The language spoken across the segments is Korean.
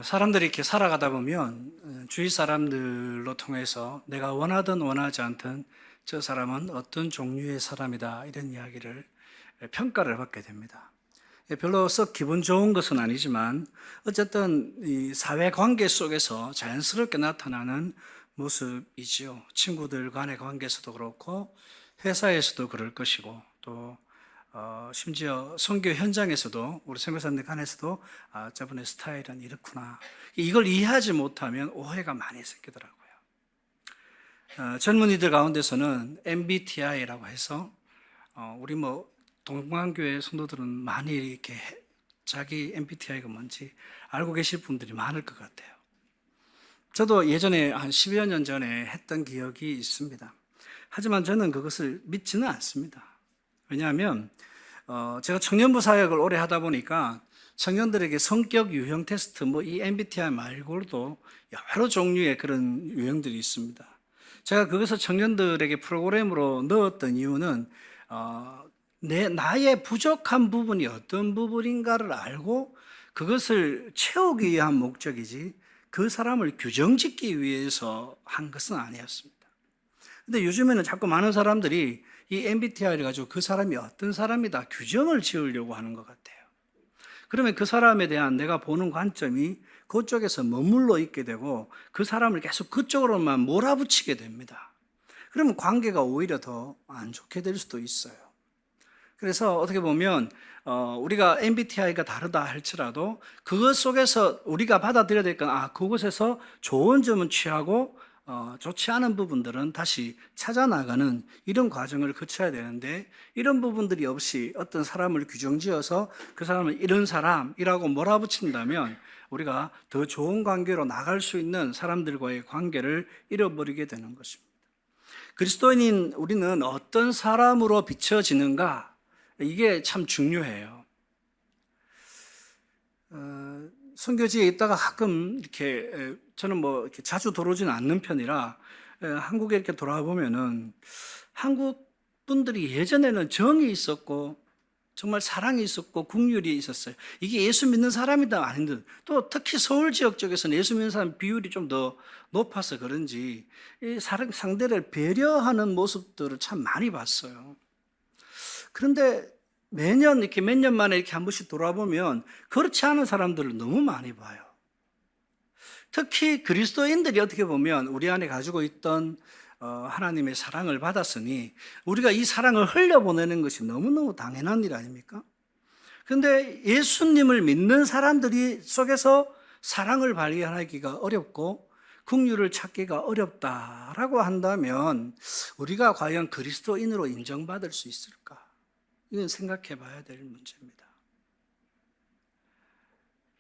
사람들이 이렇게 살아가다 보면 주위 사람들로 통해서 내가 원하든 원하지 않든 저 사람은 어떤 종류의 사람이다 이런 이야기를 평가를 받게 됩니다. 별로 썩 기분 좋은 것은 아니지만 어쨌든 이 사회 관계 속에서 자연스럽게 나타나는 모습이지요. 친구들 간의 관계에서도 그렇고 회사에서도 그럴 것이고 또 심지어 선교 현장에서도 우리 선교사님들 간에서도 저분의 스타일은 이렇구나. 이걸 이해하지 못하면 오해가 많이 생기더라고요. 젊은이들 가운데서는 MBTI라고 해서 우리 동방교회 성도들은 많이 이렇게 자기 MBTI가 뭔지 알고 계실 분들이 많을 것 같아요. 저도 예전에 한 10여 년 전에 했던 기억이 있습니다. 하지만 저는 그것을 믿지는 않습니다. 왜냐하면 제가 청년부 사역을 오래 하다 보니까 청년들에게 성격 유형 테스트, 이 MBTI 말고도 여러 종류의 그런 유형들이 있습니다. 제가 그것을 청년들에게 프로그램으로 넣었던 이유는 나의 부족한 부분이 어떤 부분인가를 알고 그것을 채우기 위한 목적이지 그 사람을 규정짓기 위해서 한 것은 아니었습니다. 근데 요즘에는 자꾸 많은 사람들이 이 MBTI를 가지고 그 사람이 어떤 사람이다 규정을 지으려고 하는 것 같아요. 그러면 그 사람에 대한 내가 보는 관점이 그쪽에서 머물러 있게 되고 그 사람을 계속 그쪽으로만 몰아붙이게 됩니다. 그러면 관계가 오히려 더 안 좋게 될 수도 있어요. 그래서 어떻게 보면 우리가 MBTI가 다르다 할지라도 그것 속에서 우리가 받아들여야 될 건 그것에서 좋은 점은 취하고 좋지 않은 부분들은 다시 찾아나가는 이런 과정을 거쳐야 되는데 이런 부분들이 없이 어떤 사람을 규정지어서 그 사람은 이런 사람이라고 몰아붙인다면 우리가 더 좋은 관계로 나갈 수 있는 사람들과의 관계를 잃어버리게 되는 것입니다. 그리스도인인 우리는 어떤 사람으로 비춰지는가? 이게 참 중요해요. 선교지에 있다가 가끔 이렇게 저는 이렇게 자주 들어오지는 않는 편이라 한국에 이렇게 돌아와 보면은 한국 분들이 예전에는 정이 있었고 정말 사랑이 있었고 국률이 있었어요. 이게 예수 믿는 사람이다 아닌 듯. 또 특히 서울 지역 쪽에서는 예수 믿는 사람 비율이 좀 더 높아서 그런지 이 상대를 배려하는 모습들을 참 많이 봤어요. 그런데 매년 이렇게 몇 년 만에 이렇게 한 번씩 돌아보면 그렇지 않은 사람들을 너무 많이 봐요. 특히 그리스도인들이 어떻게 보면 우리 안에 가지고 있던 하나님의 사랑을 받았으니 우리가 이 사랑을 흘려보내는 것이 너무너무 당연한 일 아닙니까? 그런데 예수님을 믿는 사람들이 속에서 사랑을 발견하기가 어렵고 긍휼을 찾기가 어렵다라고 한다면 우리가 과연 그리스도인으로 인정받을 수 있을까? 이건 생각해 봐야 될 문제입니다.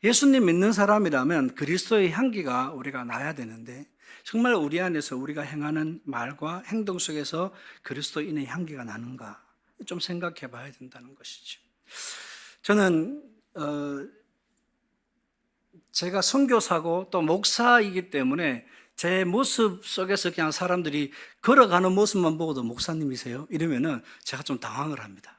예수님 믿는 사람이라면 그리스도의 향기가 우리가 나야 되는데 정말 우리 안에서 우리가 행하는 말과 행동 속에서 그리스도인의 향기가 나는가 좀 생각해 봐야 된다는 것이죠. 저는 제가 선교사고 또 목사이기 때문에 제 모습 속에서 그냥 사람들이 걸어가는 모습만 보고도 목사님이세요? 이러면은 제가 좀 당황을 합니다.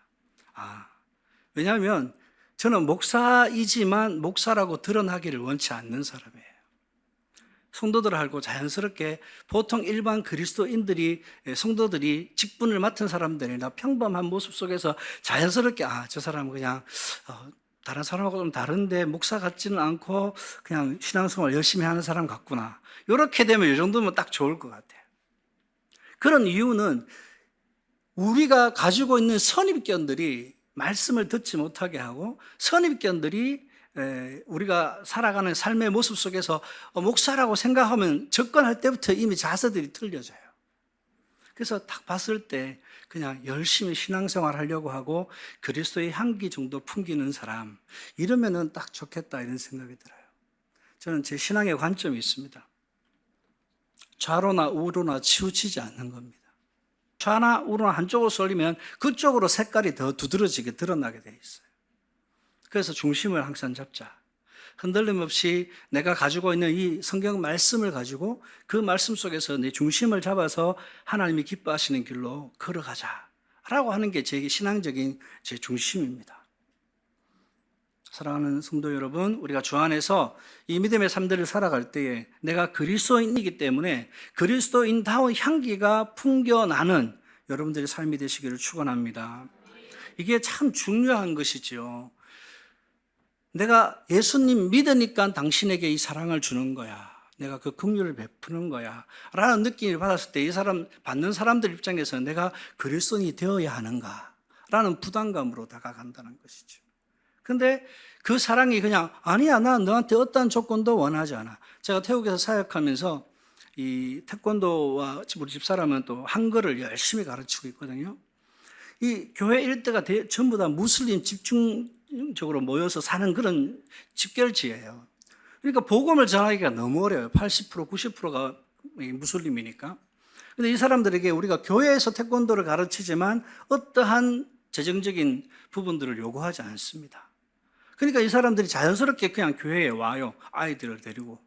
왜냐하면 저는 목사이지만 목사라고 드러나기를 원치 않는 사람이에요. 성도들하고 자연스럽게 보통 일반 그리스도인들이 성도들이 직분을 맡은 사람들이나 평범한 모습 속에서 자연스럽게 저 사람은 그냥 다른 사람하고 좀 다른데 목사 같지는 않고 그냥 신앙생활 열심히 하는 사람 같구나. 이렇게 되면 이 정도면 딱 좋을 것 같아요. 그런 이유는 우리가 가지고 있는 선입견들이 말씀을 듣지 못하게 하고 선입견들이 우리가 살아가는 삶의 모습 속에서 목사라고 생각하면 접근할 때부터 이미 자세들이 틀려져요. 그래서 딱 봤을 때 그냥 열심히 신앙생활 하려고 하고 그리스도의 향기 정도 풍기는 사람 이러면은 딱 좋겠다 이런 생각이 들어요. 저는 제 신앙의 관점이 있습니다. 좌로나 우로나 치우치지 않는 겁니다. 좌나 우로나 한쪽으로 쏠리면 그쪽으로 색깔이 더 두드러지게 드러나게 돼 있어요. 그래서 중심을 항상 잡자. 흔들림 없이 내가 가지고 있는 이 성경 말씀을 가지고 그 말씀 속에서 내 중심을 잡아서 하나님이 기뻐하시는 길로 걸어가자 라고 하는 게 제 신앙적인 제 중심입니다. 사랑하는 성도 여러분, 우리가 주 안에서 이 믿음의 삶들을 살아갈 때에 내가 그리스도인이기 때문에 그리스도인다운 향기가 풍겨나는 여러분들의 삶이 되시기를 축원합니다. 이게 참 중요한 것이죠. 내가 예수님 믿으니까 당신에게 이 사랑을 주는 거야. 내가 그 긍휼을 베푸는 거야. 라는 느낌을 받았을 때 이 사람, 받는 사람들 입장에서 내가 그리스도인이 되어야 하는가? 라는 부담감으로 다가간다는 것이죠. 근데 그 사랑이 그냥, 아니야, 난 너한테 어떠한 조건도 원하지 않아. 제가 태국에서 사역하면서 이 태권도와 우리 집사람은 또 한글을 열심히 가르치고 있거든요. 이 교회 일대가 전부 다 무슬림 집중적으로 모여서 사는 그런 집결지예요. 그러니까 복음을 전하기가 너무 어려워요. 80%, 90%가 무슬림이니까. 근데 이 사람들에게 우리가 교회에서 태권도를 가르치지만 어떠한 재정적인 부분들을 요구하지 않습니다. 그러니까 이 사람들이 자연스럽게 그냥 교회에 와요. 아이들을 데리고.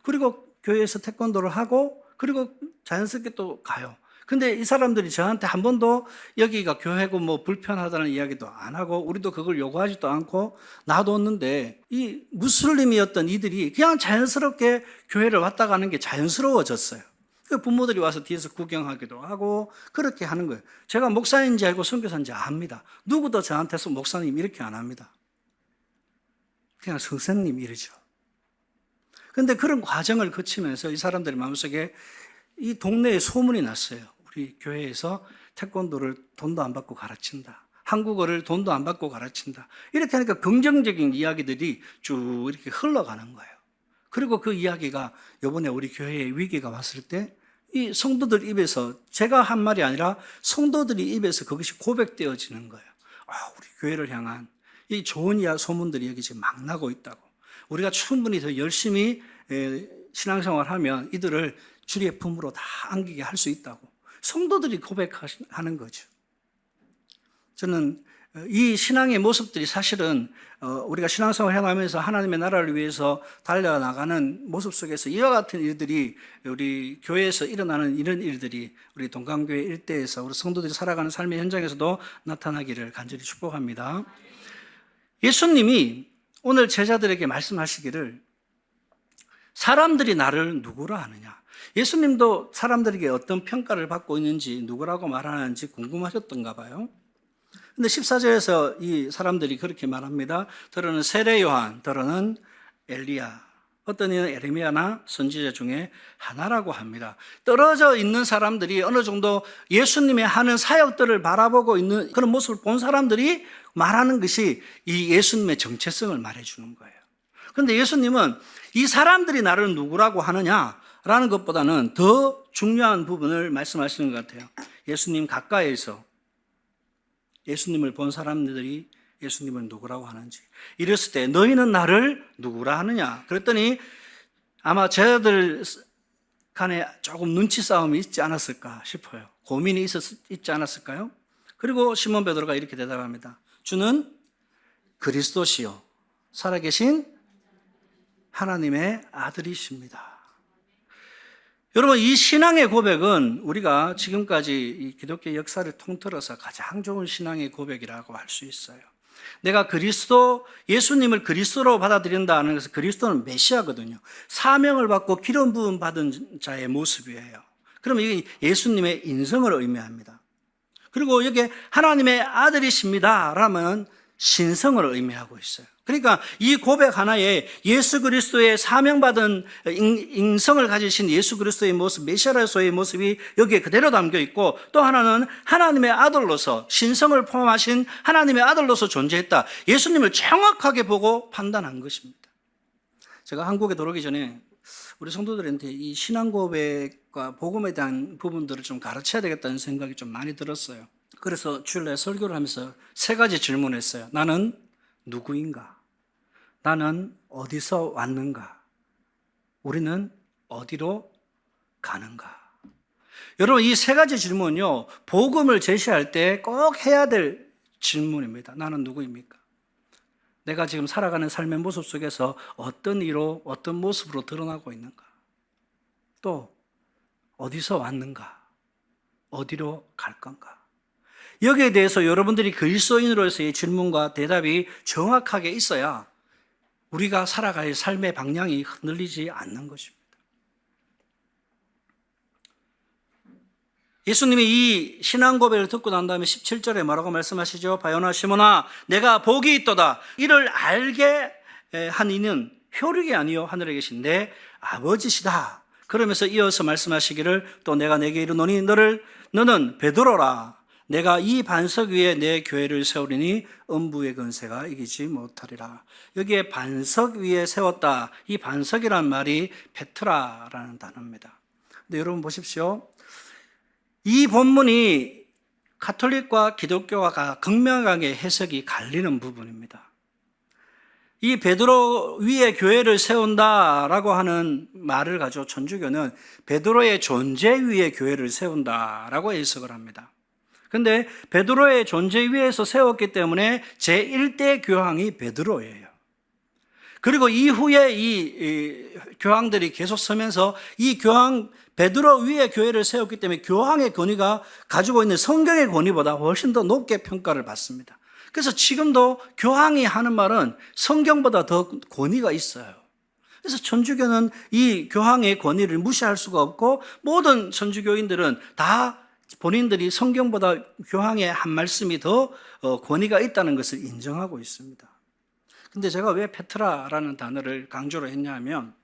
그리고 교회에서 태권도를 하고 그리고 자연스럽게 또 가요. 근데 이 사람들이 저한테 한 번도 여기가 교회고 뭐 불편하다는 이야기도 안 하고 우리도 그걸 요구하지도 않고 놔뒀는데 이 무슬림이었던 이들이 그냥 자연스럽게 교회를 왔다 가는 게 자연스러워졌어요. 그 부모들이 와서 뒤에서 구경하기도 하고 그렇게 하는 거예요. 제가 목사인지 알고 선교사인지 압니다. 누구도 저한테서 목사님 이렇게 안 합니다. 그냥 선생님 이러죠. 근데 그런 과정을 거치면서 이 사람들의 마음속에 이 동네에 소문이 났어요. 우리 교회에서 태권도를 돈도 안 받고 가르친다. 한국어를 돈도 안 받고 가르친다. 이렇게 하니까 긍정적인 이야기들이 쭉 이렇게 흘러가는 거예요. 그리고 그 이야기가 이번에 우리 교회에 위기가 왔을 때 이 성도들 입에서 제가 한 말이 아니라 성도들이 입에서 그것이 고백되어지는 거예요. 우리 교회를 향한 이 좋은 소문들이 여기 지금 막 나고 있다고. 우리가 충분히 더 열심히 신앙생활하면 이들을 주의 품으로 다 안기게 할 수 있다고. 성도들이 고백하는 거죠. 저는 이 신앙의 모습들이 사실은 우리가 신앙생활을 해가면서 하나님의 나라를 위해서 달려나가는 모습 속에서 이와 같은 일들이 우리 교회에서 일어나는 이런 일들이 우리 동강교회 일대에서 우리 성도들이 살아가는 삶의 현장에서도 나타나기를 간절히 축복합니다. 예수님이 오늘 제자들에게 말씀하시기를 사람들이 나를 누구라 하느냐. 예수님도 사람들에게 어떤 평가를 받고 있는지 누구라고 말하는지 궁금하셨던가 봐요. 근데 14절에서 이 사람들이 그렇게 말합니다. 더러는 세례 요한, 더러는 엘리야, 어떤 이는 에레미야나 선지자 중에 하나라고 합니다. 떨어져 있는 사람들이 어느 정도 예수님의 하는 사역들을 바라보고 있는 그런 모습을 본 사람들이 말하는 것이 이 예수님의 정체성을 말해주는 거예요. 그런데 예수님은 이 사람들이 나를 누구라고 하느냐라는 것보다는 더 중요한 부분을 말씀하시는 것 같아요. 예수님 가까이에서 예수님을 본 사람들이 예수님을 누구라고 하는지. 이랬을 때 너희는 나를 누구라 하느냐. 그랬더니 아마 제자들 간에 조금 눈치 싸움이 있지 않았을까 싶어요. 고민이 있지 않았을까요? 그리고 시몬 베드로가 이렇게 대답합니다. 주는 그리스도시요 살아계신 하나님의 아들이십니다. 여러분, 이 신앙의 고백은 우리가 지금까지 이 기독교 역사를 통틀어서 가장 좋은 신앙의 고백이라고 할 수 있어요. 내가 예수님을 그리스도로 받아들인다는 것은 그리스도는 메시아거든요. 사명을 받고 기름 부음 받은 자의 모습이에요. 그러면 이게 예수님의 인성을 의미합니다. 그리고 여기에 하나님의 아들이십니다 라면 신성을 의미하고 있어요. 그러니까 이 고백 하나에 예수 그리스도의 사명받은 인성을 가지신 예수 그리스도의 모습, 메시아로서의 모습이 여기에 그대로 담겨 있고, 또 하나는 하나님의 아들로서 신성을 포함하신 하나님의 아들로서 존재했다. 예수님을 정확하게 보고 판단한 것입니다. 제가 한국에 들어오기 전에 우리 성도들한테 이 신앙 고백과 복음에 대한 부분들을 좀 가르쳐야 되겠다는 생각이 좀 많이 들었어요. 그래서 주일날 설교를 하면서 3가지 질문했어요. 나는 누구인가? 나는 어디서 왔는가? 우리는 어디로 가는가? 여러분, 이 3가지 질문은요, 복음을 제시할 때 꼭 해야 될 질문입니다. 나는 누구입니까? 내가 지금 살아가는 삶의 모습 속에서 어떤 이로, 어떤 모습으로 드러나고 있는가? 또 어디서 왔는가? 어디로 갈 건가? 여기에 대해서 여러분들이 그리스도인으로서의 질문과 대답이 정확하게 있어야 우리가 살아갈 삶의 방향이 흔들리지 않는 것입니다. 예수님이 이 신앙 고백을 듣고 난 다음에 17절에 뭐라고 말씀하시죠? 바요나 시몬아 내가 복이 있도다. 이를 알게 한 이는 혈육이 아니요 하늘에 계신 내 아버지시다. 그러면서 이어서 말씀하시기를 또 내가 내게 이르노니 너는 베드로라. 내가 이 반석 위에 내 교회를 세우리니 음부의 권세가 이기지 못하리라. 여기에 반석 위에 세웠다. 이 반석이란 말이 페트라라는 단어입니다. 근데 여러분 보십시오. 이 본문이 가톨릭과 기독교가 극명하게 해석이 갈리는 부분입니다. 이 베드로 위에 교회를 세운다라고 하는 말을 가지고 천주교는 베드로의 존재 위에 교회를 세운다라고 해석을 합니다. 그런데 베드로의 존재 위에서 세웠기 때문에 제1대 교황이 베드로예요. 그리고 이후에 이 교황들이 계속 서면서 이 교황 베드로 위에 교회를 세웠기 때문에 교황의 권위가 가지고 있는 성경의 권위보다 훨씬 더 높게 평가를 받습니다. 그래서 지금도 교황이 하는 말은 성경보다 더 권위가 있어요. 그래서 천주교는 이 교황의 권위를 무시할 수가 없고 모든 천주교인들은 다 본인들이 성경보다 교황의 한 말씀이 더 권위가 있다는 것을 인정하고 있습니다. 근데 제가 왜 페트라라는 단어를 강조를 했냐 하면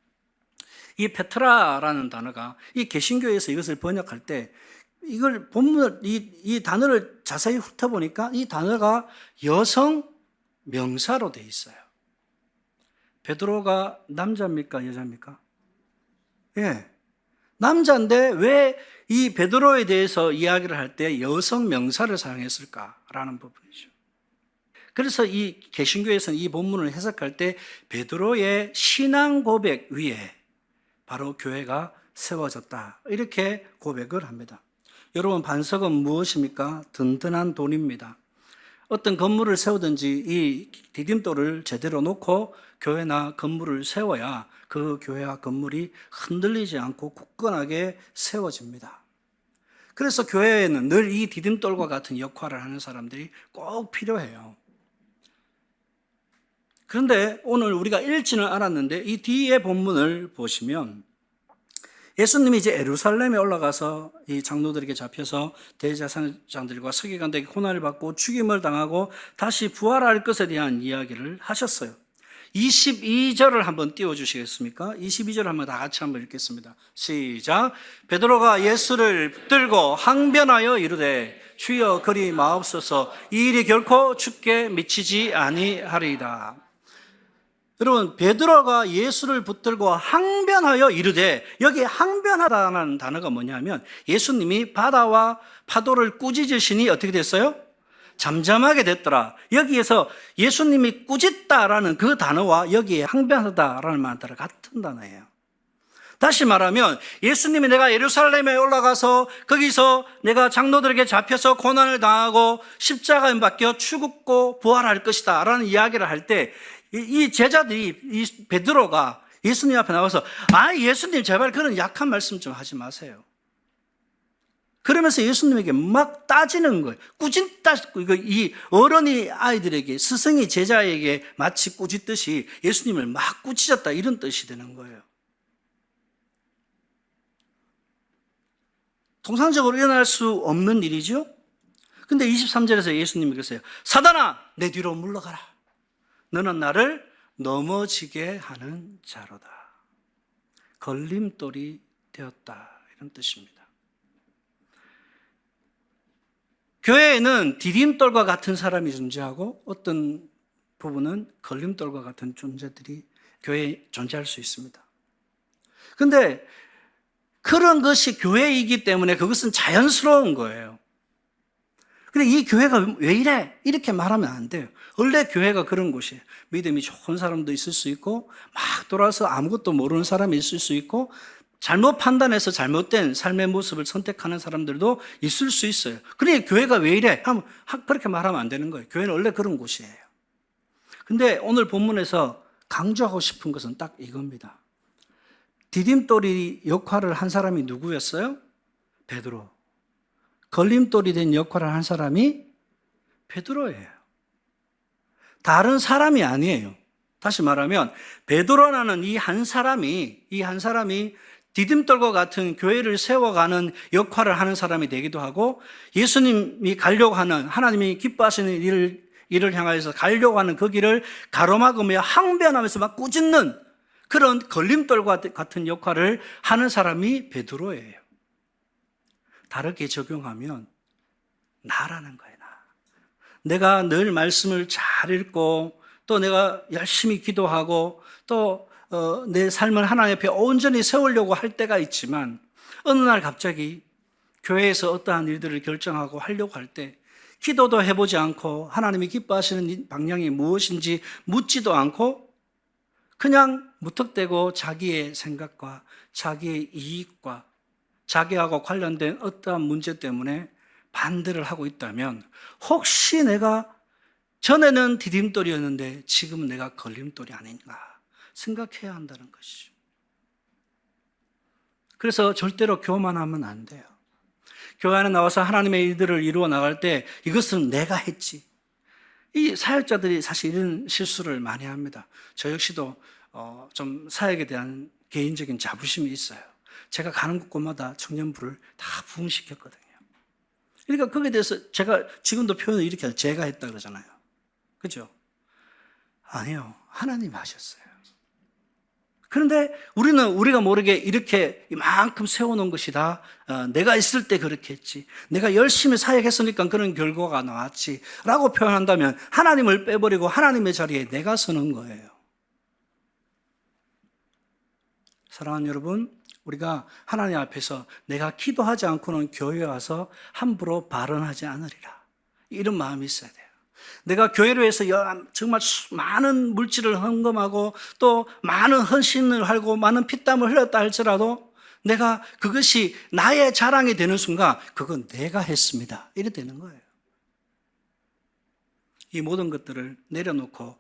이 페트라라는 단어가 이 개신교에서 이것을 번역할 때 이걸 본문을 이 단어를 자세히 훑어보니까 이 단어가 여성 명사로 돼 있어요. 베드로가 남자입니까? 여자입니까? 예. 남자인데 왜 이 베드로에 대해서 이야기를 할 때 여성 명사를 사용했을까라는 부분이죠. 그래서 이 개신교에서는 이 본문을 해석할 때 베드로의 신앙 고백 위에 바로 교회가 세워졌다. 이렇게 고백을 합니다. 여러분 반석은 무엇입니까? 든든한 돈입니다. 어떤 건물을 세우든지 이 디딤돌을 제대로 놓고 교회나 건물을 세워야 그 교회와 건물이 흔들리지 않고 굳건하게 세워집니다. 그래서 교회에는 늘 이 디딤돌과 같은 역할을 하는 사람들이 꼭 필요해요. 그런데 오늘 우리가 읽지는 않았는데 이 뒤에 본문을 보시면 예수님이 이제 예루살렘에 올라가서 이 장로들에게 잡혀서 대제사장들과 서기관들에게 고난을 받고 죽임을 당하고 다시 부활할 것에 대한 이야기를 하셨어요. 22절을 한번 띄워주시겠습니까? 22절 한번 다 같이 한번 읽겠습니다. 시작. 베드로가 예수를 붙들고 항변하여 이르되 주여 그리 마옵소서 이 일이 결코 죽게 미치지 아니하리이다. 여러분 베드로가 예수를 붙들고 항변하여 이르되 여기 항변하다는 단어가 뭐냐면 예수님이 바다와 파도를 꾸짖으시니 어떻게 됐어요? 잠잠하게 됐더라. 여기에서 예수님이 꾸짖다라는 그 단어와 여기에 항변하다라는 말과 같은 단어예요. 다시 말하면 예수님이 내가 예루살렘에 올라가서 거기서 내가 장로들에게 잡혀서 고난을 당하고 십자가에 박혀 죽고 부활할 것이다 라는 이야기를 할 때 이 제자들이 이 베드로가 예수님 앞에 나와서 예수님 제발 그런 약한 말씀 좀 하지 마세요. 그러면서 예수님에게 막 따지는 거예요. 꾸짖다, 이 어른이 아이들에게, 스승이 제자에게 마치 꾸짖듯이 예수님을 막 꾸짖었다 이런 뜻이 되는 거예요. 통상적으로 일어날 수 없는 일이죠. 근데 23절에서 예수님이 그러세요. 사단아, 내 뒤로 물러가라. 너는 나를 넘어지게 하는 자로다. 걸림돌이 되었다. 이런 뜻입니다. 교회에는 디딤돌과 같은 사람이 존재하고 어떤 부분은 걸림돌과 같은 존재들이 교회에 존재할 수 있습니다. 그런데 그런 것이 교회이기 때문에 그것은 자연스러운 거예요. 근데 이 교회가 왜 이래? 이렇게 말하면 안 돼요. 원래 교회가 그런 곳이에요. 믿음이 좋은 사람도 있을 수 있고 막 돌아서 아무것도 모르는 사람이 있을 수 있고 잘못 판단해서 잘못된 삶의 모습을 선택하는 사람들도 있을 수 있어요. 그러니까 교회가 왜 이래? 그렇게 말하면 안 되는 거예요. 교회는 원래 그런 곳이에요. 근데 오늘 본문에서 강조하고 싶은 것은 딱 이겁니다. 디딤돌이 역할을 한 사람이 누구였어요? 베드로. 걸림돌이 된 역할을 한 사람이 베드로예요. 다른 사람이 아니에요. 다시 말하면 베드로라는 이 한 사람이 디딤돌과 같은 교회를 세워가는 역할을 하는 사람이 되기도 하고, 예수님이 가려고 하는, 하나님이 기뻐하시는 일을 향하여서 가려고 하는 그 길을 가로막으며 항변하면서 막 꾸짖는 그런 걸림돌과 같은 역할을 하는 사람이 베드로예요. 다르게 적용하면 나라는 거예요. 내가 늘 말씀을 잘 읽고 또 내가 열심히 기도하고 또 내 삶을 하나님 앞에 온전히 세우려고 할 때가 있지만, 어느 날 갑자기 교회에서 어떠한 일들을 결정하고 하려고 할 때 기도도 해보지 않고 하나님이 기뻐하시는 방향이 무엇인지 묻지도 않고 그냥 무턱대고 자기의 생각과 자기의 이익과 자기하고 관련된 어떠한 문제 때문에 반대를 하고 있다면, 혹시 내가 전에는 디딤돌이었는데 지금은 내가 걸림돌이 아닌가 생각해야 한다는 것이죠. 그래서 절대로 교만하면 안 돼요. 교회 안에 나와서 하나님의 일들을 이루어 나갈 때 이것은 내가 했지. 이 사역자들이 사실 이런 실수를 많이 합니다. 저 역시도 좀 사역에 대한 개인적인 자부심이 있어요. 제가 가는 곳곳마다 청년부를 다 부흥시켰거든요. 그러니까 거기에 대해서 제가 지금도 표현을 이렇게 제가 했다 그러잖아요. 그죠? 아니요. 하나님이 하셨어요. 그런데 우리가 모르게 이렇게 이만큼 세워놓은 것이 다 내가 있을 때 그렇게 했지, 내가 열심히 사역했으니까 그런 결과가 나왔지 라고 표현한다면 하나님을 빼버리고 하나님의 자리에 내가 서는 거예요. 사랑하는 여러분, 우리가 하나님 앞에서 내가 기도하지 않고는 교회에 와서 함부로 발언하지 않으리라, 이런 마음이 있어야 돼요. 내가 교회로 해서 정말 많은 물질을 헌금하고 또 많은 헌신을 하고 많은 피땀을 흘렸다 할지라도 내가 그것이 나의 자랑이 되는 순간 그건 내가 했습니다, 이래 되는 거예요. 이 모든 것들을 내려놓고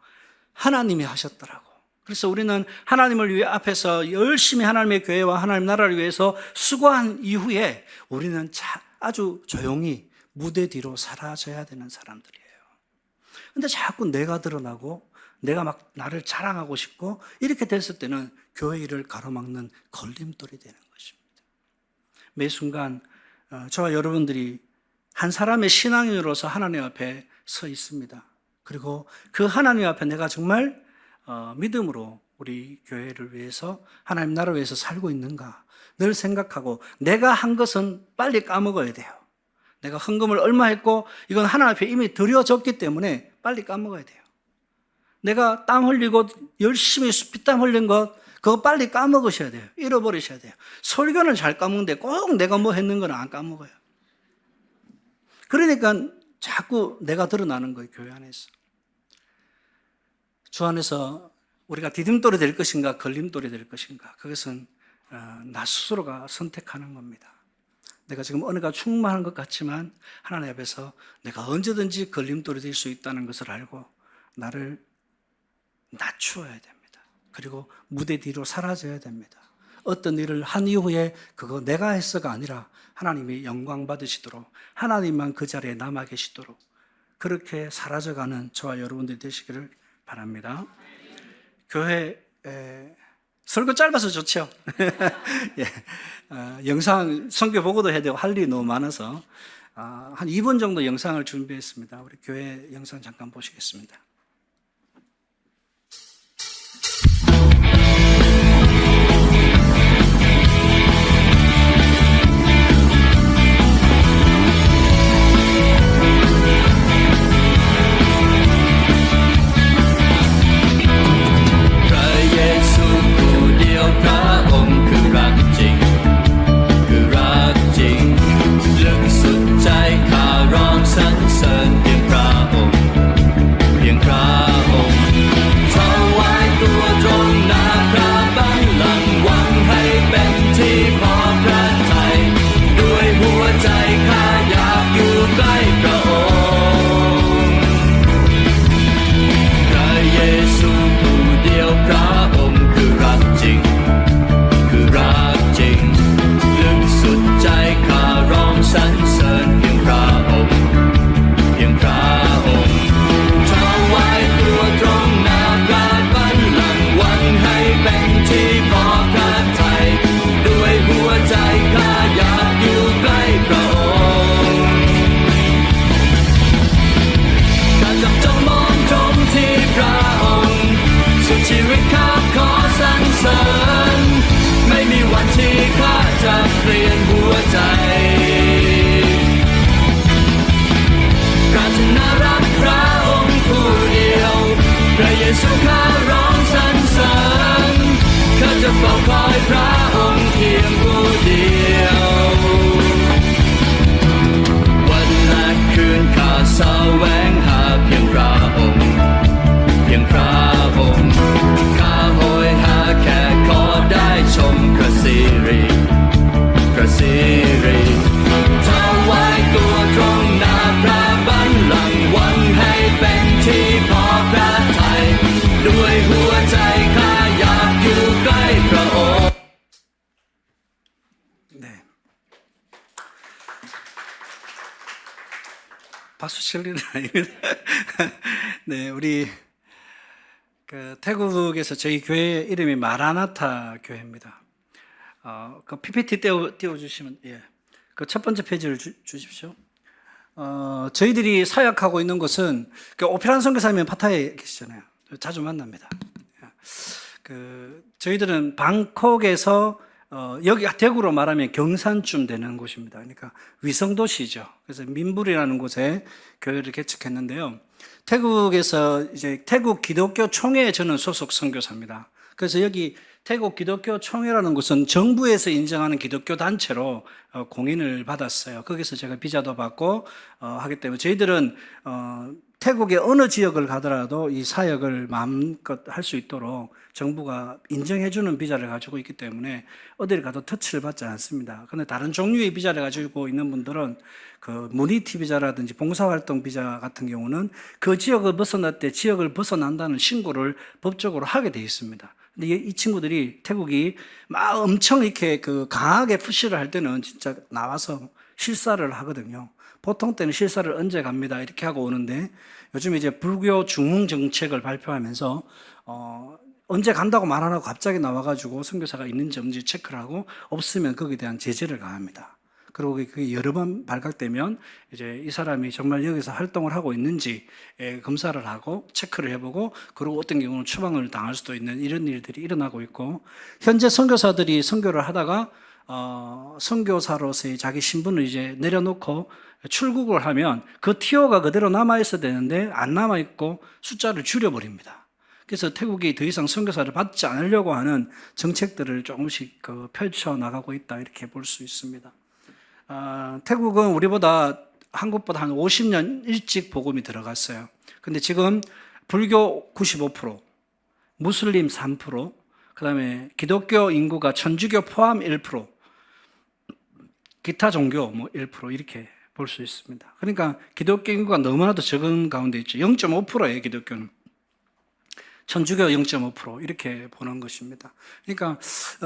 하나님이 하셨더라고. 그래서 우리는 하나님을 위해 앞에서 열심히 하나님의 교회와 하나님 나라를 위해서 수고한 이후에 우리는 아주 조용히 무대 뒤로 사라져야 되는 사람들이에요. 근데 자꾸 내가 드러나고 내가 막 나를 자랑하고 싶고 이렇게 됐을 때는 교회 일을 가로막는 걸림돌이 되는 것입니다. 매 순간 저와 여러분들이 한 사람의 신앙인으로서 하나님 앞에 서 있습니다. 그리고 그 하나님 앞에 내가 정말 믿음으로 우리 교회를 위해서 하나님 나라를 위해서 살고 있는가 늘 생각하고, 내가 한 것은 빨리 까먹어야 돼요. 내가 헌금을 얼마 했고 이건 하나님 앞에 이미 드려졌기 때문에 빨리 까먹어야 돼요. 내가 땀 흘리고 열심히 피땀 흘린 것 그거 빨리 까먹으셔야 돼요. 잃어버리셔야 돼요. 설교는 잘 까먹는데 꼭 내가 뭐 했는 건 안 까먹어요. 그러니까 자꾸 내가 드러나는 거예요. 교회 안에서. 주 안에서 우리가 디딤돌이 될 것인가 걸림돌이 될 것인가, 그것은 나 스스로가 선택하는 겁니다. 내가 지금 은혜가 충만한 것 같지만 하나님 앞에서 내가 언제든지 걸림돌이 될 수 있다는 것을 알고 나를 낮추어야 됩니다. 그리고 무대 뒤로 사라져야 됩니다. 어떤 일을 한 이후에 그거 내가 했어가 아니라 하나님이 영광 받으시도록, 하나님만 그 자리에 남아 계시도록 그렇게 사라져가는 저와 여러분들이 되시기를 바랍니다. 교회 설교 짧아서 좋죠. 예, 영상 선교 보고도 해야 되고 할 일이 너무 많아서 한 2분 정도 영상을 준비했습니다. 우리 교회 영상 잠깐 보시겠습니다. Hãy subscribe cho kênh Ghiền Mì Gõ Để không bỏ lỡ จะเปลี่ยนหัวใจปรารถนารักพระองค์ผู้เดียวพระเยซูข้าร้องสรรเสริญข้าจะเฝ้าคอยพระองค์เพียงผู้เดียววันและคืนข้าแสวงหาเพียงพระองค์เพียงพระองค์ข้าโหยหาแค่ขอได้ชมพระสิริพระสิริถวายตัวตรงหน้าพระบัลลังก์หวังให้เป็นที่พอพระทัยด้วยหัวใจข้าอยากอยู่ใกล้พระองค์ 네. 박수 칠 일은 아닙니다. 네, 우리 태국에서 저희 교회 이름이 마라나타 교회입니다. 그 PPT 띄워주시면, 예. 그 첫 번째 페이지를 주십시오. 저희들이 사역하고 있는 곳은, 오피란 선교사님 파타에 계시잖아요. 자주 만납니다. 저희들은 방콕에서, 여기 대구로 말하면 경산쯤 되는 곳입니다. 그러니까 위성도시죠. 그래서 민불이라는 곳에 교회를 개척했는데요. 태국에서 이제 태국 기독교 총회에 저는 소속 선교사입니다. 그래서 여기 태국 기독교 총회라는 곳은 정부에서 인정하는 기독교 단체로 공인을 받았어요. 거기서 제가 비자도 받고 하기 때문에 저희들은 태국의 어느 지역을 가더라도 이 사역을 마음껏 할 수 있도록 정부가 인정해주는 비자를 가지고 있기 때문에 어디를 가도 터치를 받지 않습니다. 그런데 다른 종류의 비자를 가지고 있는 분들은 그 문의티 비자라든지 봉사활동 비자 같은 경우는 그 지역을 벗어날 때 지역을 벗어난다는 신고를 법적으로 하게 돼 있습니다. 근데 이 친구들이 태국이 막 엄청 이렇게 강하게 푸시를 할 때는 진짜 나와서 실사를 하거든요. 보통 때는 실사를 언제 갑니다 이렇게 하고 오는데 요즘 이제 불교 중흥 정책을 발표하면서 언제 간다고 말 안 하고 갑자기 나와가지고 선교사가 있는지 없는지 체크를 하고 없으면 거기에 대한 제재를 가합니다. 그리고 그게 여러 번 발각되면 이제 이 사람이 정말 여기서 활동을 하고 있는지 검사를 하고 체크를 해보고 그리고 어떤 경우는 추방을 당할 수도 있는 이런 일들이 일어나고 있고 현재 선교사들이 선교를 하다가 선교사로서의 자기 신분을 이제 내려놓고 출국을 하면 그 티오가 그대로 남아있어야 되는데 안 남아있고 숫자를 줄여버립니다. 그래서 태국이 더 이상 선교사를 받지 않으려고 하는 정책들을 조금씩 펼쳐나가고 있다 이렇게 볼 수 있습니다. 태국은 우리보다 한국보다 한 50년 일찍 복음이 들어갔어요. 근데 지금 불교 95%, 무슬림 3%, 그 다음에 기독교 인구가 천주교 포함 1%, 기타 종교 1% 이렇게 볼 수 있습니다. 그러니까 기독교 인구가 너무나도 적은 가운데 있죠. 0.5%예요, 기독교는. 천주교 0.5% 이렇게 보는 것입니다. 그러니까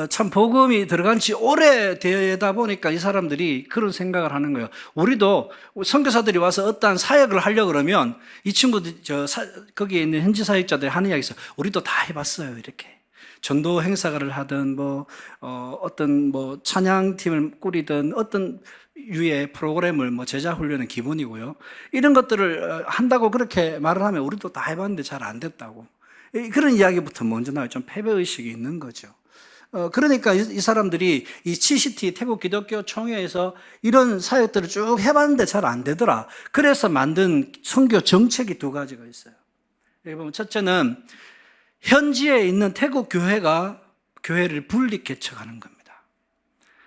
참 복음이 들어간 지 오래되다 보니까 이 사람들이 그런 생각을 하는 거예요. 우리도 선교사들이 와서 어떠한 사역을 하려고 그러면 이 친구들 거기에 있는 현지 사역자들이 하는 이야기 있어요. 우리도 다 해봤어요. 이렇게 전도 행사를 하든 어떤 찬양팀을 꾸리든 어떤 유의 프로그램을 제자 훈련은 기본이고요. 이런 것들을 한다고 그렇게 말을 하면 우리도 다 해봤는데 잘 안 됐다고. 그런 이야기부터 먼저 나와요. 좀 패배의식이 있는 거죠. 그러니까 이 사람들이 이 CCT 태국 기독교 총회에서 이런 사역들을 쭉 해봤는데 잘 안 되더라. 그래서 만든 선교 정책이 두 가지가 있어요. 여기 보면 첫째는 현지에 있는 태국 교회가 교회를 분리 개척하는 겁니다.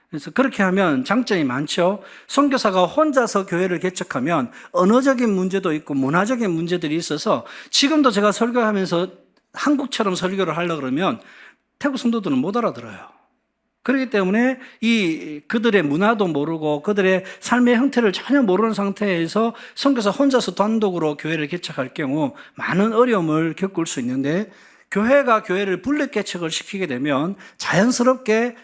그래서 그렇게 하면 장점이 많죠. 선교사가 혼자서 교회를 개척하면 언어적인 문제도 있고 문화적인 문제들이 있어서 지금도 제가 설교하면서 한국처럼 설교를 하려고 그러면 태국 성도들은 못 알아들어요. 그렇기 때문에 그들의 문화도 모르고 그들의 삶의 형태를 전혀 모르는 상태에서 선교사 혼자서 단독으로 교회를 개척할 경우 많은 어려움을 겪을 수 있는데 교회가 교회를 분리 개척을 시키게 되면 자연스럽게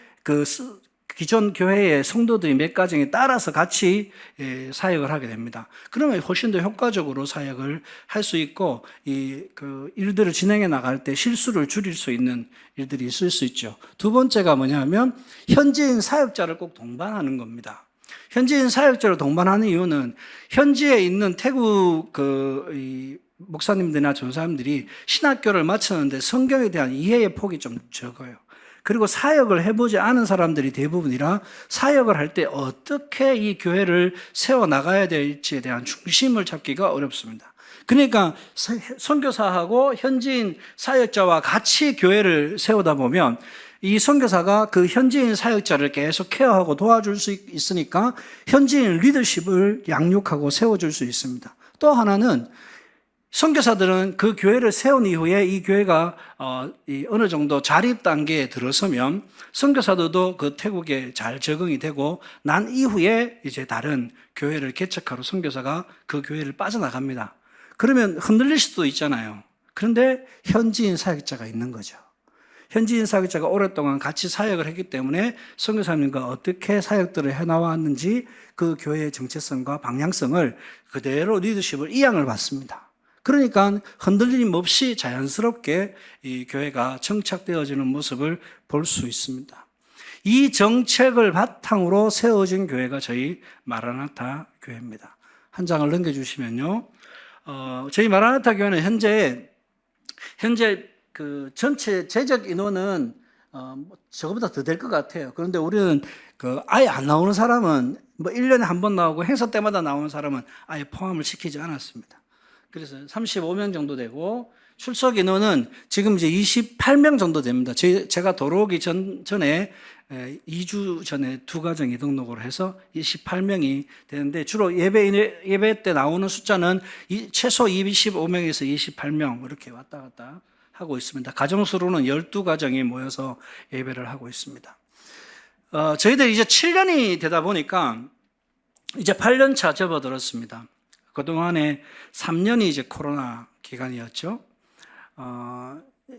기존 교회의 성도들이 몇 가정에 따라서 같이 사역을 하게 됩니다. 그러면 훨씬 더 효과적으로 사역을 할 수 있고 일들을 진행해 나갈 때 실수를 줄일 수 있는 일들이 있을 수 있죠. 두 번째가 뭐냐면 현지인 사역자를 꼭 동반하는 겁니다. 현지인 사역자를 동반하는 이유는 현지에 있는 태국 목사님들이나 전사님들이 신학교를 마쳤는데 성경에 대한 이해의 폭이 좀 적어요. 그리고 사역을 해보지 않은 사람들이 대부분이라 사역을 할 때 어떻게 이 교회를 세워나가야 될지에 대한 중심을 잡기가 어렵습니다. 그러니까 선교사하고 현지인 사역자와 같이 교회를 세우다 보면 이 선교사가 그 현지인 사역자를 계속 케어하고 도와줄 수 있으니까 현지인 리더십을 양육하고 세워줄 수 있습니다. 또 하나는 선교사들은 그 교회를 세운 이후에 이 교회가 어느 정도 자립 단계에 들어서면 선교사들도 그 태국에 잘 적응이 되고 난 이후에 이제 다른 교회를 개척하러 선교사가 그 교회를 빠져나갑니다. 그러면 흔들릴 수도 있잖아요. 그런데 현지인 사역자가 있는 거죠. 현지인 사역자가 오랫동안 같이 사역을 했기 때문에 선교사님과 어떻게 사역들을 해나왔는지 그 교회의 정체성과 방향성을 그대로 리더십을 이양을 받습니다. 그러니까 흔들림 없이 자연스럽게 이 교회가 정착되어지는 모습을 볼 수 있습니다. 이 정책을 바탕으로 세워진 교회가 저희 마라나타 교회입니다. 한 장을 넘겨주시면요. 저희 마라나타 교회는 현재 그 전체 재적 인원은 저거보다 더 될 것 같아요. 그런데 우리는 아예 안 나오는 사람은 1년에 한 번 나오고 행사 때마다 나오는 사람은 아예 포함을 시키지 않았습니다. 그래서 35명 정도 되고 출석 인원은 지금 이제 28명 정도 됩니다. 제가 돌아오기 전에 2주 전에 2가정이 등록을 해서 28명이 되는데 주로 예배 때 나오는 숫자는 최소 25명에서 28명 이렇게 왔다 갔다 하고 있습니다. 가정수로는 12가정이 모여서 예배를 하고 있습니다. 저희들이 이제 7년이 되다 보니까 이제 8년 차 접어들었습니다. 그동안에 3년이 이제 코로나 기간이었죠.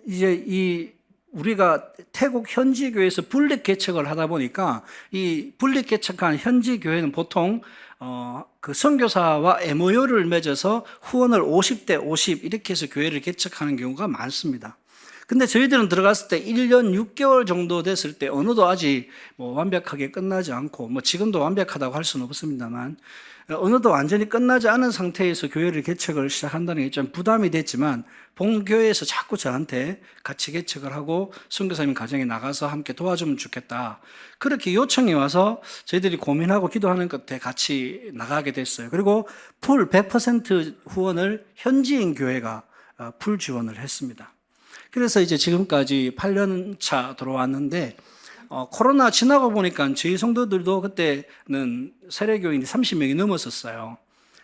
이제 우리가 태국 현지 교회에서 분립 개척을 하다 보니까 이 분립 개척한 현지 교회는 보통 그 선교사와 MOU를 맺어서 후원을 50대 50 이렇게 해서 교회를 개척하는 경우가 많습니다. 근데 저희들은 들어갔을 때 1년 6개월 정도 됐을 때 어느도 아직 완벽하게 끝나지 않고 지금도 완벽하다고 할 수는 없습니다만 어느도 완전히 끝나지 않은 상태에서 교회를 개척을 시작한다는 게 좀 부담이 됐지만 본교회에서 자꾸 저한테 같이 개척을 하고 선교사님 가정에 나가서 함께 도와주면 좋겠다. 그렇게 요청이 와서 저희들이 고민하고 기도하는 끝에 같이 나가게 됐어요. 그리고 풀 100% 후원을 현지인 교회가 풀 지원을 했습니다. 그래서 이제 지금까지 8년 차 들어왔는데 코로나 지나고 보니까 저희 성도들도 그때는 세례교인이 30명이 넘었었어요.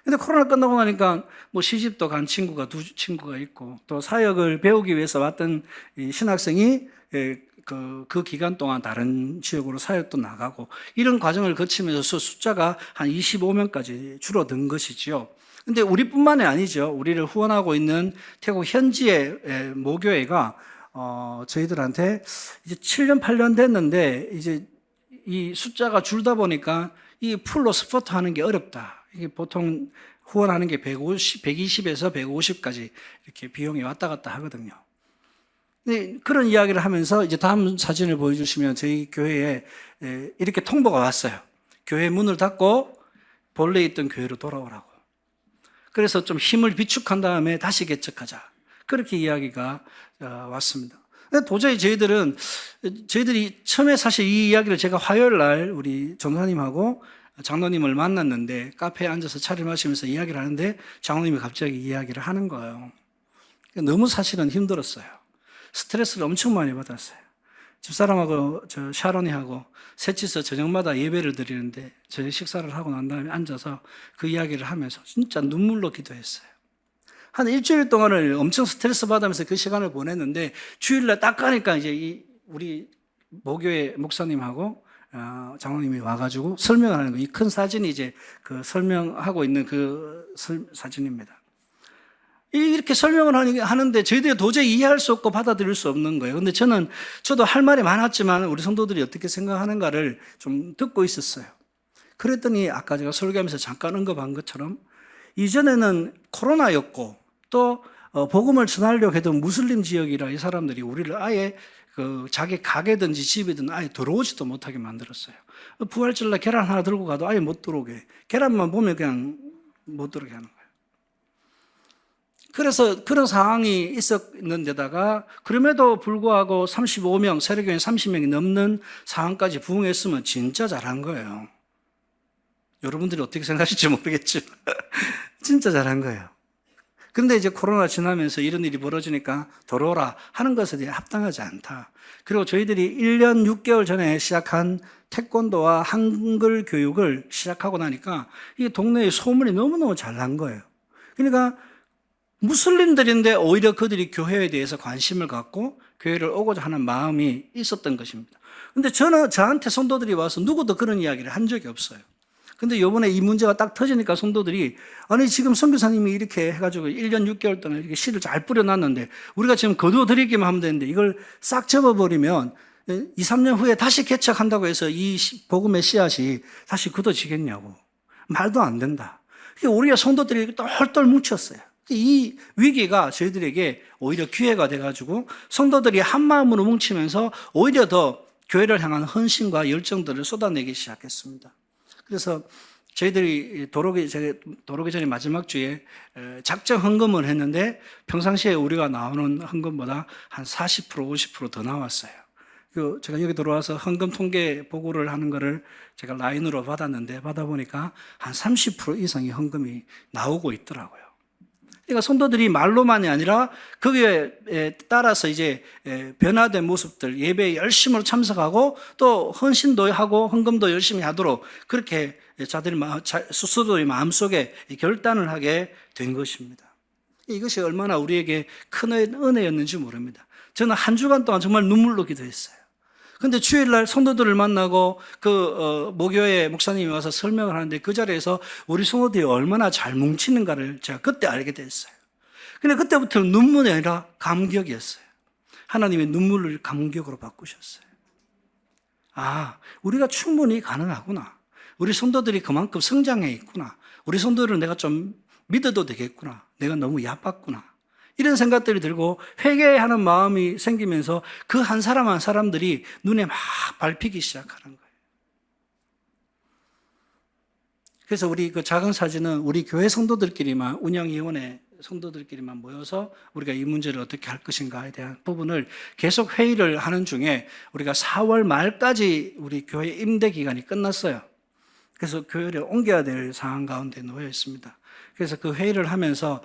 근데 코로나 끝나고 나니까 시집도 간 친구가 2친구가 있고 또 사역을 배우기 위해서 왔던 이 신학생이 그 기간 동안 다른 지역으로 사역도 나가고 이런 과정을 거치면서 숫자가 한 25명까지 줄어든 것이지요. 근데 우리뿐만이 아니죠. 우리를 후원하고 있는 태국 현지의 모교회가 저희들한테 이제 7년, 8년 됐는데 이제 이 숫자가 줄다 보니까 이 풀로 스포트 하는 게 어렵다. 이게 보통 후원하는 게 120에서 150까지 이렇게 비용이 왔다 갔다 하거든요. 근데 그런 이야기를 하면서 이제 다음 사진을 보여주시면 저희 교회에 이렇게 통보가 왔어요. 교회 문을 닫고 본래 있던 교회로 돌아오라고. 그래서 좀 힘을 비축한 다음에 다시 개척하자. 그렇게 이야기가 왔습니다. 도저히 저희들이 처음에 사실 이 이야기를 제가 화요일 날 우리 전사님하고 장로님을 만났는데 카페에 앉아서 차를 마시면서 이야기를 하는데 장로님이 갑자기 이야기를 하는 거예요. 너무 사실은 힘들었어요. 스트레스를 엄청 많이 받았어요. 집사람하고 샤론이하고 셋이서 저녁마다 예배를 드리는데 저녁 식사를 하고 난 다음에 앉아서 그 이야기를 하면서 진짜 눈물로 기도했어요. 한 일주일 동안을 엄청 스트레스 받으면서 그 시간을 보냈는데 주일날 딱 가니까 이제 우리 모교회 목사님하고 장로님이 와가지고 설명을 하는 거예요. 이 큰 사진이 이제 그 설명하고 있는 그 사진입니다. 이렇게 설명을 하는데 저희들이 도저히 이해할 수 없고 받아들일 수 없는 거예요. 근데 저도 할 말이 많았지만 우리 성도들이 어떻게 생각하는가를 좀 듣고 있었어요. 그랬더니 아까 제가 설교하면서 잠깐 언급한 것처럼 이전에는 코로나였고 또 복음을 전하려고 해도 무슬림 지역이라 이 사람들이 우리를 아예 자기 가게든지 집이든 아예 들어오지도 못하게 만들었어요. 부활절날 계란 하나 들고 가도 아예 못 들어오게, 계란만 보면 그냥 못 들어오게 하는 거예요. 그래서 그런 상황이 있었는데다가 그럼에도 불구하고 35명, 세례교인 30명이 넘는 상황까지 부응했으면 진짜 잘한 거예요. 여러분들이 어떻게 생각하실지 모르겠지만 진짜 잘한 거예요. 그런데 이제 코로나 지나면서 이런 일이 벌어지니까 돌아오라 하는 것에 대해 합당하지 않다. 그리고 저희들이 1년 6개월 전에 시작한 태권도와 한글 교육을 시작하고 나니까 이 동네에 소문이 너무너무 잘 난 거예요. 그러니까 무슬림들인데 오히려 그들이 교회에 대해서 관심을 갖고 교회를 오고자 하는 마음이 있었던 것입니다. 근데 저한테 성도들이 와서 누구도 그런 이야기를 한 적이 없어요. 근데 요번에 이 문제가 딱 터지니까 성도들이 아니 지금 선교사님이 이렇게 해가지고 1년 6개월 동안 이렇게 씨를 잘 뿌려놨는데 우리가 지금 거두어드리기만 하면 되는데 이걸 싹 접어버리면 2, 3년 후에 다시 개척한다고 해서 이 복음의 씨앗이 다시 굳어지겠냐고. 말도 안 된다. 우리가 성도들이 또 헐떡 뭉쳤어요. 이 위기가 저희들에게 오히려 기회가 돼가지고 성도들이 한 마음으로 뭉치면서 오히려 더 교회를 향한 헌신과 열정들을 쏟아내기 시작했습니다. 그래서 저희들이 도로기 전에 마지막 주에 작정 헌금을 했는데 평상시에 우리가 나오는 헌금보다 한 40%, 50% 더 나왔어요. 제가 여기 들어와서 헌금 통계 보고를 하는 거를 제가 라인으로 받아보니까 한 30% 이상의 헌금이 나오고 있더라고요. 그러니까 성도들이 말로만이 아니라 거기에 따라서 이제 변화된 모습들, 예배에 열심으로 참석하고 또 헌신도 하고 헌금도 열심히 하도록 그렇게 자들이 스스로의 마음속에 결단을 하게 된 것입니다. 이것이 얼마나 우리에게 큰 은혜였는지 모릅니다. 저는 한 주간 동안 정말 눈물로 기도했어요. 근데 주일날 성도들을 만나고 모교회 목사님이 와서 설명을 하는데 그 자리에서 우리 성도들이 얼마나 잘 뭉치는가를 제가 그때 알게 됐어요. 근데 그때부터는 눈물이 아니라 감격이었어요. 하나님의 눈물을 감격으로 바꾸셨어요. 아, 우리가 충분히 가능하구나. 우리 성도들이 그만큼 성장해 있구나. 우리 성도들은 내가 좀 믿어도 되겠구나. 내가 너무 얕봤구나. 이런 생각들이 들고 회개하는 마음이 생기면서 그 한 사람 한 사람들이 눈에 막 밟히기 시작하는 거예요. 그래서 우리 그 작은 사진은 우리 교회 성도들끼리만, 운영위원회 성도들끼리만 모여서 우리가 이 문제를 어떻게 할 것인가에 대한 부분을 계속 회의를 하는 중에 우리가 4월 말까지 우리 교회 임대 기간이 끝났어요. 그래서 교회를 옮겨야 될 상황 가운데 놓여 있습니다. 그래서 그 회의를 하면서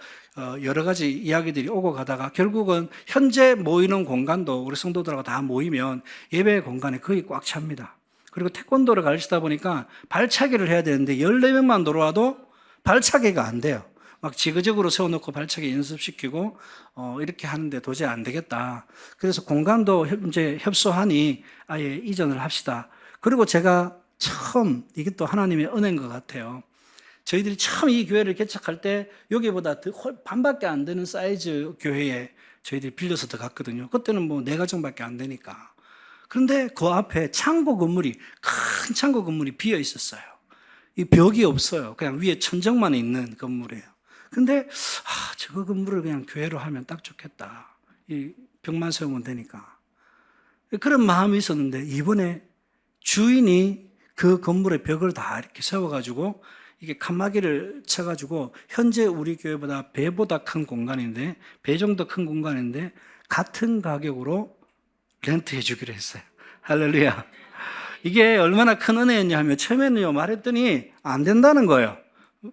여러 가지 이야기들이 오고 가다가 결국은 현재 모이는 공간도 우리 성도들하고 다 모이면 예배 공간이 거의 꽉 찹니다. 그리고 태권도를 가르치다 보니까 발차기를 해야 되는데 14명만 들어와도 발차기가 안 돼요. 막 지그적으로 세워놓고 발차기 연습시키고 이렇게 하는데 도저히 안 되겠다. 그래서 공간도 이제 협소하니 아예 이전을 합시다. 그리고 제가 처음, 이게 또 하나님의 은혜인 것 같아요. 저희들이 처음 이 교회를 개척할 때 여기보다 더 반밖에 안 되는 사이즈 교회에 저희들이 빌려서 들어갔거든요. 그때는 뭐 4가정밖에 안 되니까. 그런데 그 앞에 창고 건물이, 큰 창고 건물이 비어 있었어요. 이 벽이 없어요. 그냥 위에 천정만 있는 건물이에요. 근데 저거 건물을 그냥 교회로 하면 딱 좋겠다. 이 벽만 세우면 되니까. 그런 마음이 있었는데 이번에 주인이 그 건물의 벽을 다 이렇게 세워가지고 이게 칸막이를 쳐가지고 현재 우리 교회보다 배보다 큰 공간인데, 배 정도 큰 공간인데 같은 가격으로 렌트해 주기로 했어요. 할렐루야. 이게 얼마나 큰 은혜였냐 하면 처음에는요 말했더니 안 된다는 거예요.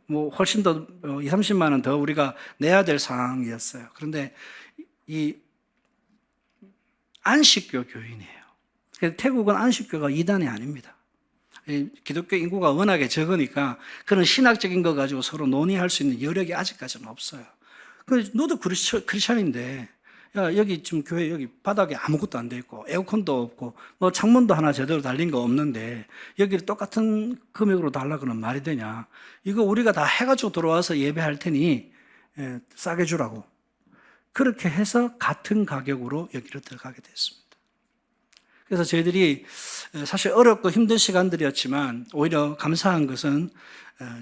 뭐 훨씬 더 20, 30만 원 더 우리가 내야 될 상황이었어요. 그런데 이 안식교 교인이에요. 태국은 안식교가 이단이 아닙니다. 기독교 인구가 워낙에 적으니까 그런 신학적인 거 가지고 서로 논의할 수 있는 여력이 아직까지는 없어요. 너도 크리스찬인데, 야, 여기 지금 교회 여기 바닥에 아무것도 안 돼 있고, 에어컨도 없고, 뭐 창문도 하나 제대로 달린 거 없는데, 여기를 똑같은 금액으로 달라고는 말이 되냐. 이거 우리가 다 해가지고 들어와서 예배할 테니, 싸게 주라고. 그렇게 해서 같은 가격으로 여기로 들어가게 됐습니다. 그래서 저희들이 사실 어렵고 힘든 시간들이었지만 오히려 감사한 것은,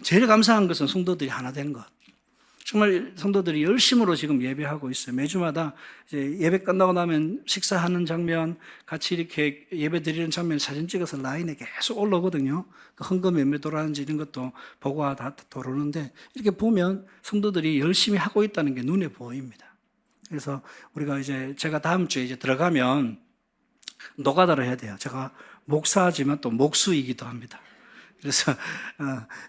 제일 감사한 것은 성도들이 하나 된 것. 정말 성도들이 열심으로 지금 예배하고 있어요. 매주마다 이제 예배 끝나고 나면 식사하는 장면, 같이 이렇게 예배 드리는 장면 사진 찍어서 라인에 계속 올라오거든요. 그 헌금 몇 매 돌아가는지 이런 것도 보고가 다 들어오는데, 이렇게 보면 성도들이 열심히 하고 있다는 게 눈에 보입니다. 그래서 우리가 이제 제가 다음 주에 이제 들어가면 노가다를 해야 돼요. 제가 목사지만 또 목수이기도 합니다. 그래서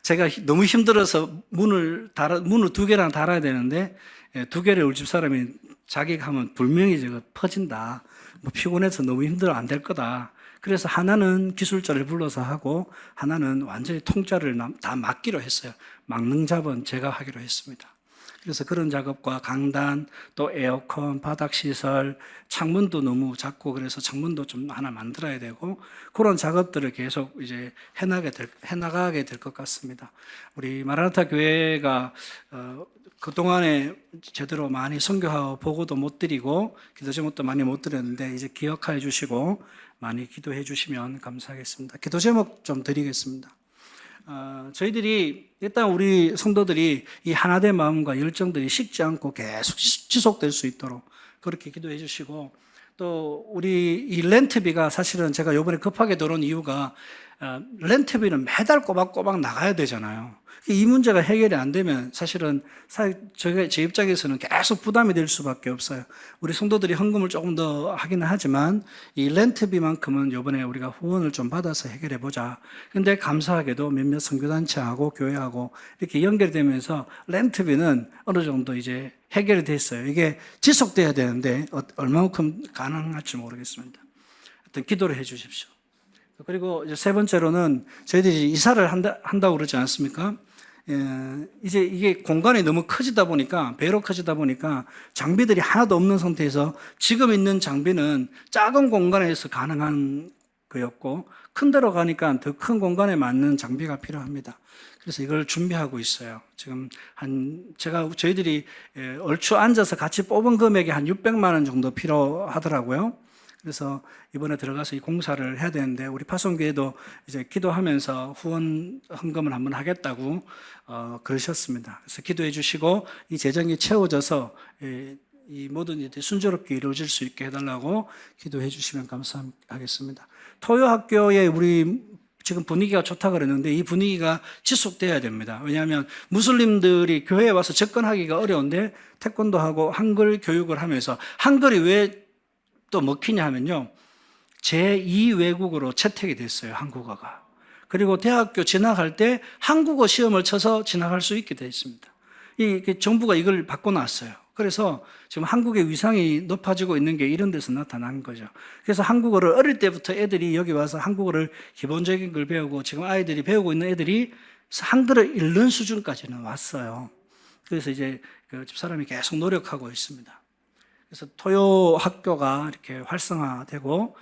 제가 너무 힘들어서 문을 2개나 달아야 되는데, 2개를 우리 집 사람이 자기가 하면 불명이 저거 퍼진다. 뭐 피곤해서 너무 힘들어 안 될 거다. 그래서 하나는 기술자를 불러서 하고 하나는 완전히 통짜를 다 맡기로 했어요. 막능 작업은 제가 하기로 했습니다. 그래서 그런 작업과 강단, 또 에어컨, 바닥 시설, 창문도 너무 작고 그래서 창문도 좀 하나 만들어야 되고, 그런 작업들을 계속 이제 해나가게 될 것 같습니다. 우리 마라나타 교회가 그동안에 제대로 많이 선교하고 보고도 못 드리고 기도 제목도 많이 못 드렸는데, 이제 기억해 주시고 많이 기도해 주시면 감사하겠습니다. 기도 제목 좀 드리겠습니다. 저희들이 일단 우리 성도들이 이 하나된 마음과 열정들이 식지 않고 계속 지속될 수 있도록 그렇게 기도해 주시고, 또 우리 이 렌트비가 사실은 제가 이번에 급하게 들어온 이유가 렌트비는 매달 꼬박꼬박 나가야 되잖아요. 이 문제가 해결이 안 되면 사실은 제 입장에서는 계속 부담이 될 수밖에 없어요. 우리 성도들이 헌금을 조금 더 하기는 하지만 이 렌트비만큼은 이번에 우리가 후원을 좀 받아서 해결해 보자. 근데 감사하게도 몇몇 선교단체하고 교회하고 이렇게 연결되면서 렌트비는 어느 정도 이제 해결이 됐어요. 이게 지속돼야 되는데 얼마만큼 가능할지 모르겠습니다. 하여튼 기도를 해 주십시오. 그리고 이제 세 번째로는 저희들이 이사를 한다고 그러지 않습니까? 이제 이게 공간이 너무 커지다 보니까, 배로 커지다 보니까 장비들이 하나도 없는 상태에서 지금 있는 장비는 작은 공간에서 가능한 거였고, 큰 데로 가니까 더 큰 공간에 맞는 장비가 필요합니다. 그래서 이걸 준비하고 있어요. 지금 저희들이 얼추 앉아서 같이 뽑은 금액이 한 600만 원 정도 필요하더라고요. 그래서 이번에 들어가서 이 공사를 해야 되는데, 우리 파송교회도 이제 기도하면서 후원 헌금을 한번 하겠다고 그러셨습니다. 그래서 기도해 주시고 이 재정이 채워져서 이 모든 일들이 순조롭게 이루어질 수 있게 해달라고 기도해 주시면 감사하겠습니다. 토요학교에 우리 지금 분위기가 좋다 그랬는데, 이 분위기가 지속돼야 됩니다. 왜냐하면 무슬림들이 교회에 와서 접근하기가 어려운데 태권도하고 한글 교육을 하면서, 한글이 왜 또 먹히냐 하면요, 제2외국어로 채택이 됐어요, 한국어가. 그리고 대학교 진학할 때 한국어 시험을 쳐서 진학할 수 있게 되어 있습니다. 정부가 이걸 바꿔놨어요. 그래서 지금 한국의 위상이 높아지고 있는 게 이런 데서 나타난 거죠. 그래서 한국어를 어릴 때부터 애들이 여기 와서 한국어를 기본적인 걸 배우고, 지금 아이들이 배우고 있는 애들이 한글을 읽는 수준까지는 왔어요. 그래서 이제 그 집사람이 계속 노력하고 있습니다. 그래서 토요 학교가 이렇게 활성화되고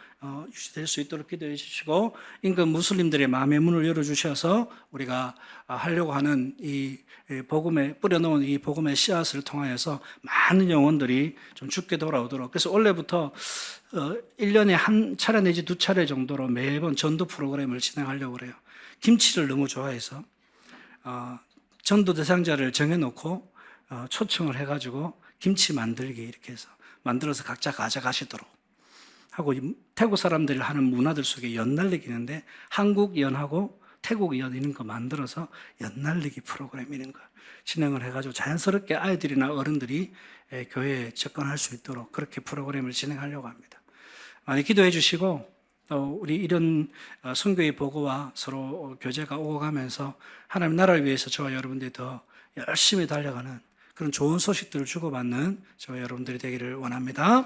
유지될 수 있도록 기도해 주시고, 인근 무슬림들의 마음의 문을 열어주셔서 우리가 하려고 하는 이 복음에 뿌려놓은 이 복음의 씨앗을 통하여서 많은 영혼들이 좀 죽게 돌아오도록, 그래서 원래부터 1년에 한 차례 내지 2차례 정도로 매번 전도 프로그램을 진행하려고 그래요. 김치를 너무 좋아해서 전도 대상자를 정해놓고 초청을 해가지고 김치 만들기 이렇게 해서 만들어서 각자 가져가시도록 하고, 태국 사람들이 하는 문화들 속에 연날리기 있는데, 한국 연하고 태국 연 이런 거 만들어서 연날리기 프로그램 이런 거 진행을 해가지고 자연스럽게 아이들이나 어른들이 교회에 접근할 수 있도록 그렇게 프로그램을 진행하려고 합니다. 많이 기도해 주시고, 우리 이런 선교의 보고와 서로 교제가 오고 가면서 하나님 나라를 위해서 저와 여러분들이 더 열심히 달려가는 그런 좋은 소식들을 주고받는 저와 여러분들이 되기를 원합니다.